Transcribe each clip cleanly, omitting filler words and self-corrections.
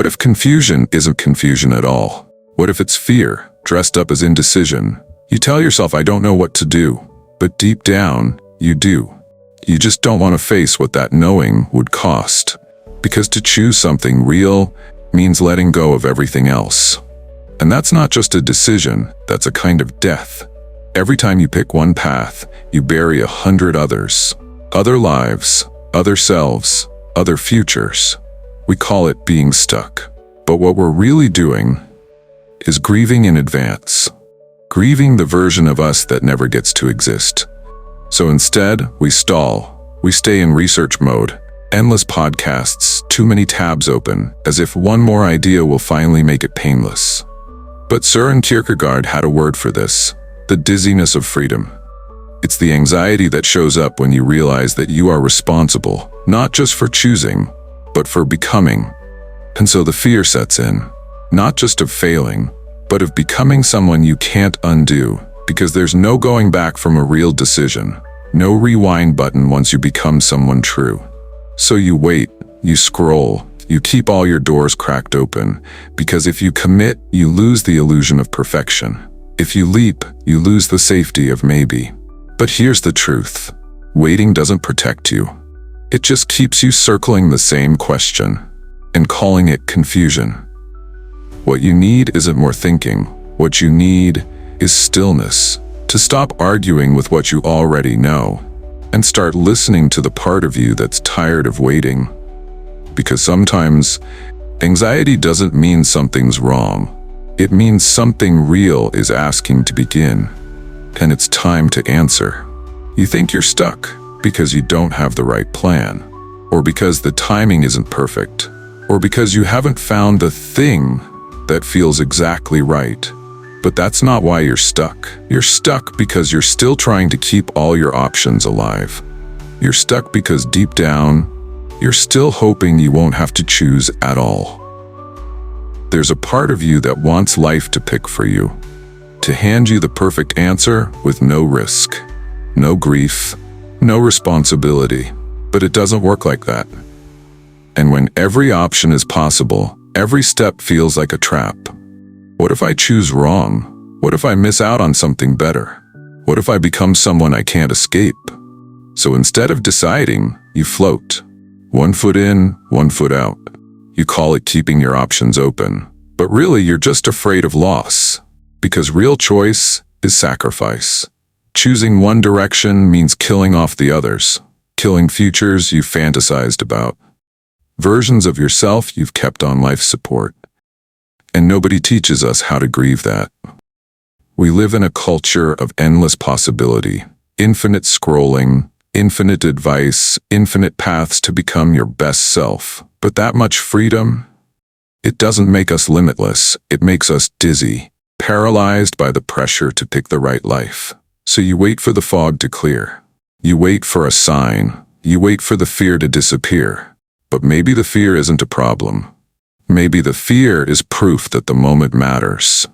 What if confusion isn't confusion at all? What if it's fear, dressed up as indecision? You tell yourself, I don't know what to do, but deep down, you do. You just don't want to face what that knowing would cost. Because to choose something real means letting go of everything else. And that's not just a decision, that's a kind of death. Every time you pick one path, you bury 100 others. Other lives, other selves, other futures. We call it being stuck. But what we're really doing is grieving in advance. Grieving the version of us that never gets to exist. So instead, we stall. We stay in research mode. Endless podcasts, too many tabs open, as if one more idea will finally make it painless. But Søren Kierkegaard had a word for this: the dizziness of freedom. It's the anxiety that shows up when you realize that you are responsible, not just for choosing, but for becoming. And so the fear sets in, not just of failing, but of becoming someone you can't undo, because there's no going back from a real decision, no rewind button once you become someone true. So you wait, you scroll, you keep all your doors cracked open, because if you commit, you lose the illusion of perfection. If you leap, you lose the safety of maybe. But here's the truth. Waiting doesn't protect you. It just keeps you circling the same question and calling it confusion. What you need isn't more thinking. What you need is stillness. To stop arguing with what you already know and start listening to the part of you that's tired of waiting. Because sometimes anxiety doesn't mean something's wrong. It means something real is asking to begin, and it's time to answer. You think you're stuck because you don't have the right plan, or because the timing isn't perfect, or because you haven't found the thing that feels exactly right. But that's not why you're stuck. You're stuck because you're still trying to keep all your options alive. You're stuck because deep down, you're still hoping you won't have to choose at all. There's a part of you that wants life to pick for you, to hand you the perfect answer with no risk, no grief, no responsibility. But it doesn't work like that. And when every option is possible, every step feels like a trap. What if I choose wrong? What if I miss out on something better? What if I become someone I can't escape? So instead of deciding, you float. One foot in, one foot out. You call it keeping your options open. But really, you're just afraid of loss. Because real choice is sacrifice. Choosing one direction means killing off the others. Killing futures you've fantasized about. Versions of yourself you've kept on life support. And nobody teaches us how to grieve that. We live in a culture of endless possibility, infinite scrolling, infinite advice, infinite paths to become your best self. But that much freedom? It doesn't make us limitless, it makes us dizzy, paralyzed by the pressure to pick the right life. So you wait for the fog to clear. You wait for a sign. You wait for the fear to disappear. But maybe the fear isn't a problem. Maybe the fear is proof that the moment matters.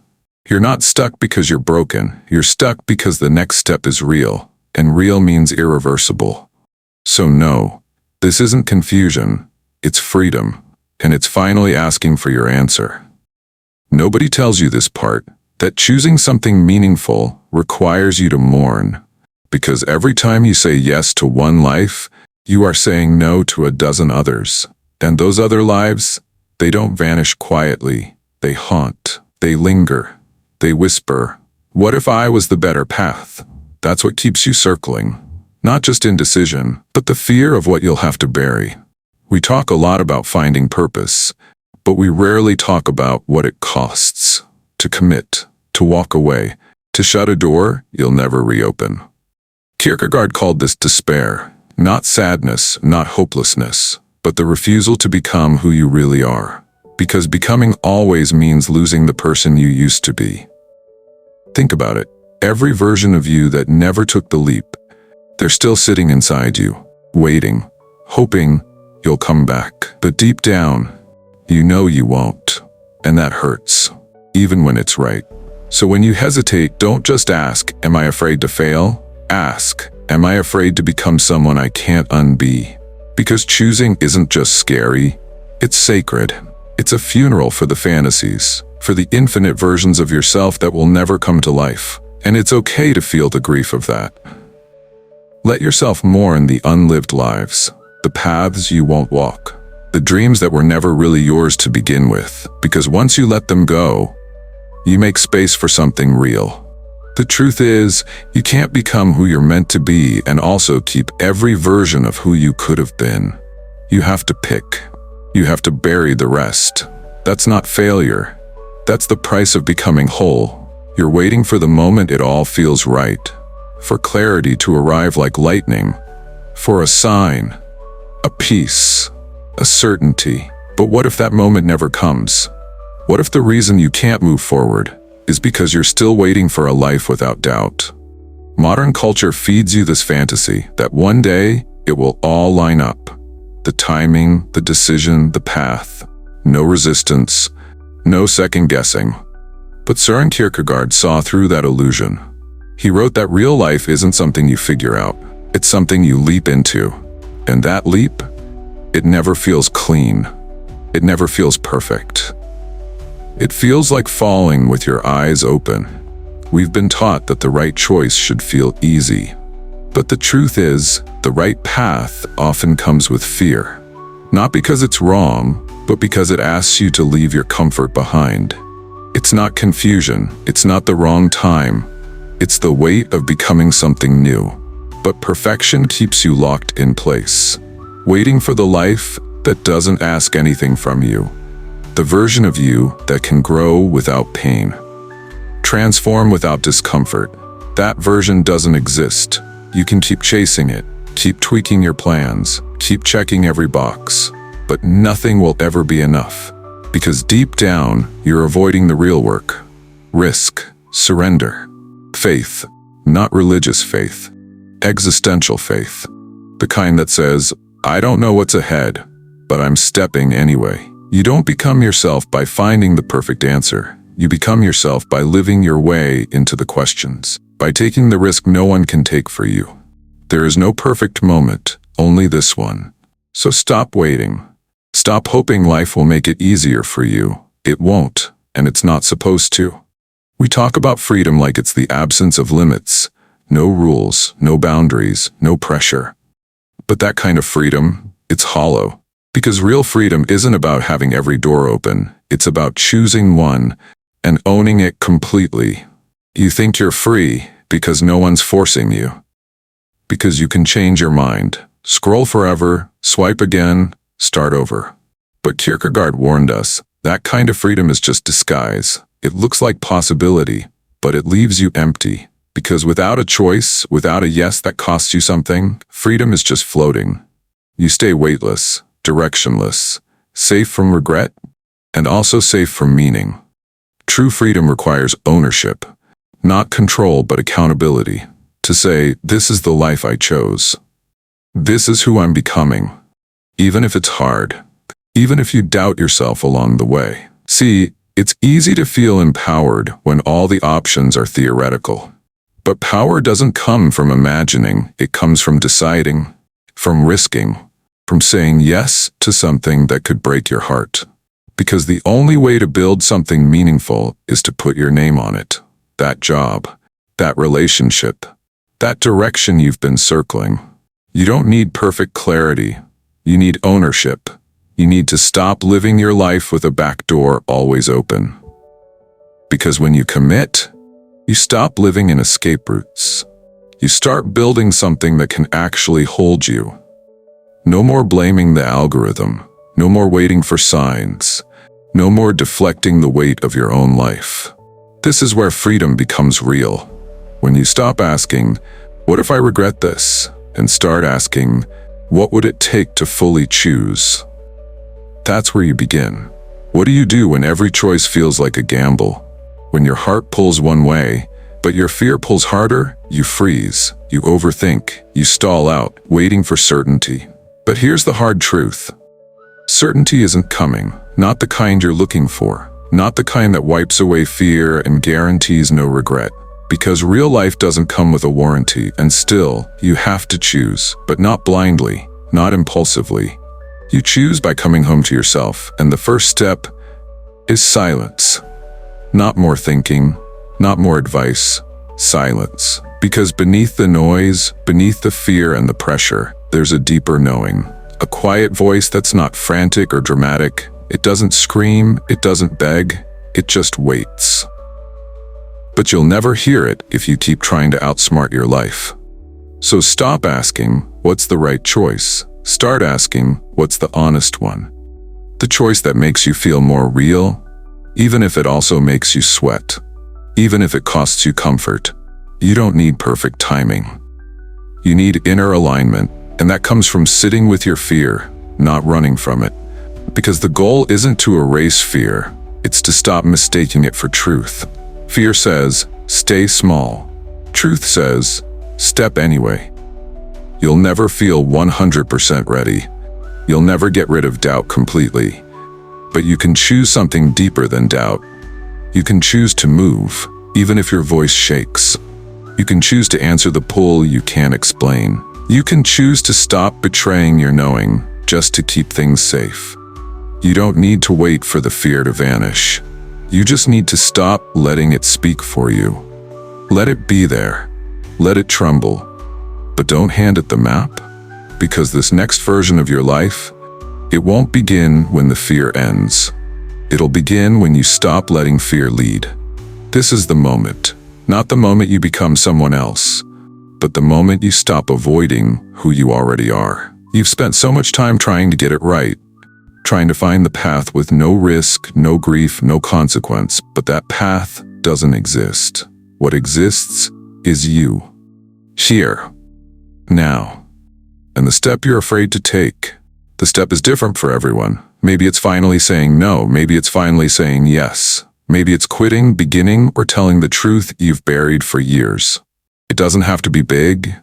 You're not stuck because you're broken. You're stuck because the next step is real, and real means irreversible. So no, this isn't confusion. It's freedom, and it's finally asking for your answer. Nobody tells you this part, that choosing something meaningful requires you to mourn. Because every time you say yes to one life, you are saying no to a dozen others. And those other lives, they don't vanish quietly. They haunt. They linger. They whisper, "What if I was the better path?" That's what keeps you circling. Not just indecision, but the fear of what you'll have to bury. We talk a lot about finding purpose, but we rarely talk about what it costs. To commit, to walk away, to shut a door you'll never reopen. Kierkegaard called this despair, not sadness, not hopelessness, but the refusal to become who you really are. Because becoming always means losing the person you used to be. Think about it. Every version of you that never took the leap, they're still sitting inside you, waiting, hoping you'll come back. But deep down, you know you won't. And that hurts, even when it's right. So when you hesitate, don't just ask, "Am I afraid to fail?" Ask, "Am I afraid to become someone I can't unbe?" Because choosing isn't just scary, it's sacred. It's a funeral for the fantasies, for the infinite versions of yourself that will never come to life. And it's okay to feel the grief of that. Let yourself mourn the unlived lives, the paths you won't walk, the dreams that were never really yours to begin with, because once you let them go, you make space for something real. The truth is, you can't become who you're meant to be and also keep every version of who you could have been. You have to pick. You have to bury the rest. That's not failure. That's the price of becoming whole. You're waiting for the moment it all feels right, for clarity to arrive like lightning, for a sign, a peace, a certainty. But what if that moment never comes? What if the reason you can't move forward is because you're still waiting for a life without doubt? Modern culture feeds you this fantasy that one day it will all line up. The timing, the decision, the path. No resistance, no second guessing. But Søren Kierkegaard saw through that illusion. He wrote that real life isn't something you figure out. It's something you leap into. And that leap, it never feels clean. It never feels perfect. It feels like falling with your eyes open. We've been taught that the right choice should feel easy. But the truth is, the right path often comes with fear. Not because it's wrong, but because it asks you to leave your comfort behind. It's not confusion, it's not the wrong time. It's the weight of becoming something new. But perfection keeps you locked in place, waiting for the life that doesn't ask anything from you. The version of you that can grow without pain, transform without discomfort. That version doesn't exist. You can keep chasing it, keep tweaking your plans, keep checking every box, but nothing will ever be enough. Because deep down, you're avoiding the real work. Risk, surrender, faith, not religious faith, existential faith. The kind that says, I don't know what's ahead, but I'm stepping anyway. You don't become yourself by finding the perfect answer. You become yourself by living your way into the questions, by taking the risk no one can take for you. There is no perfect moment, only this one. So stop waiting. Stop hoping life will make it easier for you. It won't, and it's not supposed to. We talk about freedom like it's the absence of limits. No rules, no boundaries, no pressure. But that kind of freedom, it's hollow. Because real freedom isn't about having every door open. It's about choosing one and owning it completely. You think you're free because no one's forcing you. Because you can change your mind, scroll forever, swipe again, start over. But Kierkegaard warned us, that kind of freedom is just disguise. It looks like possibility, but it leaves you empty. Because without a choice, without a yes that costs you something, freedom is just floating. You stay weightless, directionless, safe from regret, and also safe from meaning. True freedom requires ownership, not control but accountability. To say, this is the life I chose. This is who I'm becoming. Even if it's hard. Even if you doubt yourself along the way. See, it's easy to feel empowered when all the options are theoretical. But power doesn't come from imagining, it comes from deciding, from risking, from saying yes to something that could break your heart. Because the only way to build something meaningful is to put your name on it. That job, that relationship, that direction you've been circling. You don't need perfect clarity. You need ownership. You need to stop living your life with a back door always open. Because when you commit, you stop living in escape routes. You start building something that can actually hold you. No more blaming the algorithm. No more waiting for signs. No more deflecting the weight of your own life. This is where freedom becomes real. When you stop asking, what if I regret this? And start asking, what would it take to fully choose? That's where you begin. What do you do when every choice feels like a gamble? When your heart pulls one way, but your fear pulls harder, you freeze, you overthink, you stall out, waiting for certainty. But here's the hard truth. Certainty isn't coming, not the kind you're looking for, not the kind that wipes away fear and guarantees no regret. Because real life doesn't come with a warranty, and still, you have to choose, but not blindly, not impulsively. You choose by coming home to yourself, and the first step is silence. Not more thinking, not more advice, silence. Because beneath the noise, beneath the fear and the pressure, there's a deeper knowing. A quiet voice that's not frantic or dramatic. It doesn't scream, it doesn't beg, it just waits. But you'll never hear it if you keep trying to outsmart your life. So stop asking, what's the right choice? Start asking, what's the honest one? The choice that makes you feel more real, even if it also makes you sweat, even if it costs you comfort. You don't need perfect timing. You need inner alignment, and that comes from sitting with your fear, not running from it. Because the goal isn't to erase fear, it's to stop mistaking it for truth. Fear says, stay small. Truth says, step anyway. You'll never feel 100% ready. You'll never get rid of doubt completely. But you can choose something deeper than doubt. You can choose to move, even if your voice shakes. You can choose to answer the pull you can't explain. You can choose to stop betraying your knowing, just to keep things safe. You don't need to wait for the fear to vanish. You just need to stop letting it speak for you. Let it be there. Let it tremble. But don't hand it the map, because this next version of your life, it won't begin when the fear ends. It'll begin when you stop letting fear lead. This is the moment, not the moment you become someone else, but the moment you stop avoiding who you already are. You've spent so much time trying to get it right, trying to find the path with no risk, no grief, no consequence, but that path doesn't exist. What exists is you. Here. Now. And the step you're afraid to take, the step is different for everyone. Maybe it's finally saying no, maybe it's finally saying yes. Maybe it's quitting, beginning, or telling the truth you've buried for years. It doesn't have to be big.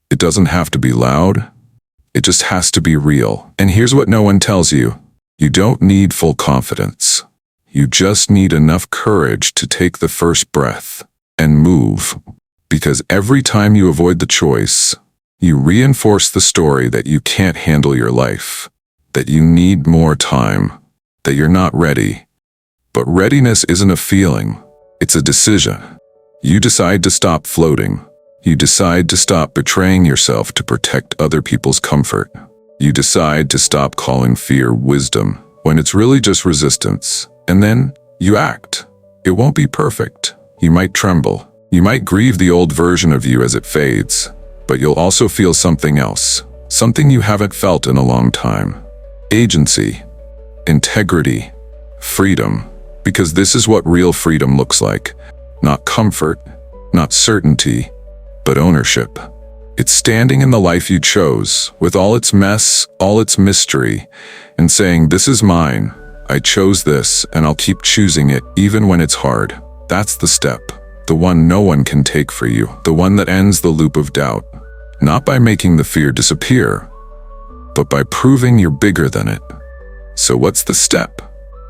It doesn't have to be loud. It just has to be real. And here's what no one tells you. You don't need full confidence. You just need enough courage to take the first breath and move. Because every time you avoid the choice, you reinforce the story that you can't handle your life, that you need more time, that you're not ready. But readiness isn't a feeling, it's a decision. You decide to stop floating. You decide to stop betraying yourself to protect other people's comfort. You decide to stop calling fear wisdom when it's really just resistance. And then you act. It won't be perfect. You might tremble. You might grieve the old version of you as it fades, but you'll also feel something else, something you haven't felt in a long time. Agency, integrity, freedom, because this is what real freedom looks like. Not comfort, not certainty, but ownership. It's standing in the life you chose, with all its mess, all its mystery, and saying, this is mine, I chose this, and I'll keep choosing it even when it's hard. That's the step, the one no one can take for you, the one that ends the loop of doubt. Not by making the fear disappear, but by proving you're bigger than it. So what's the step?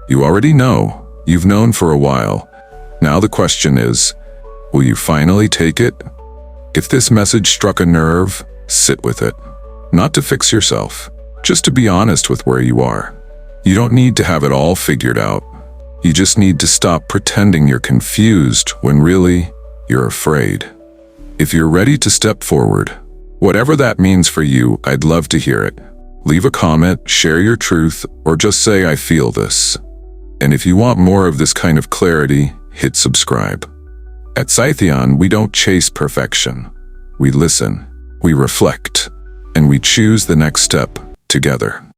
You already know. You've known for a while. Now the question is, will you finally take it? If this message struck a nerve, sit with it. Not to fix yourself, just to be honest with where you are. You don't need to have it all figured out. You just need to stop pretending you're confused when really you're afraid. If you're ready to step forward, whatever that means for you, I'd love to hear it. Leave a comment, share your truth, or just say I feel this. And if you want more of this kind of clarity, hit subscribe. At Psytheon, we don't chase perfection. We listen, we reflect, and we choose the next step together.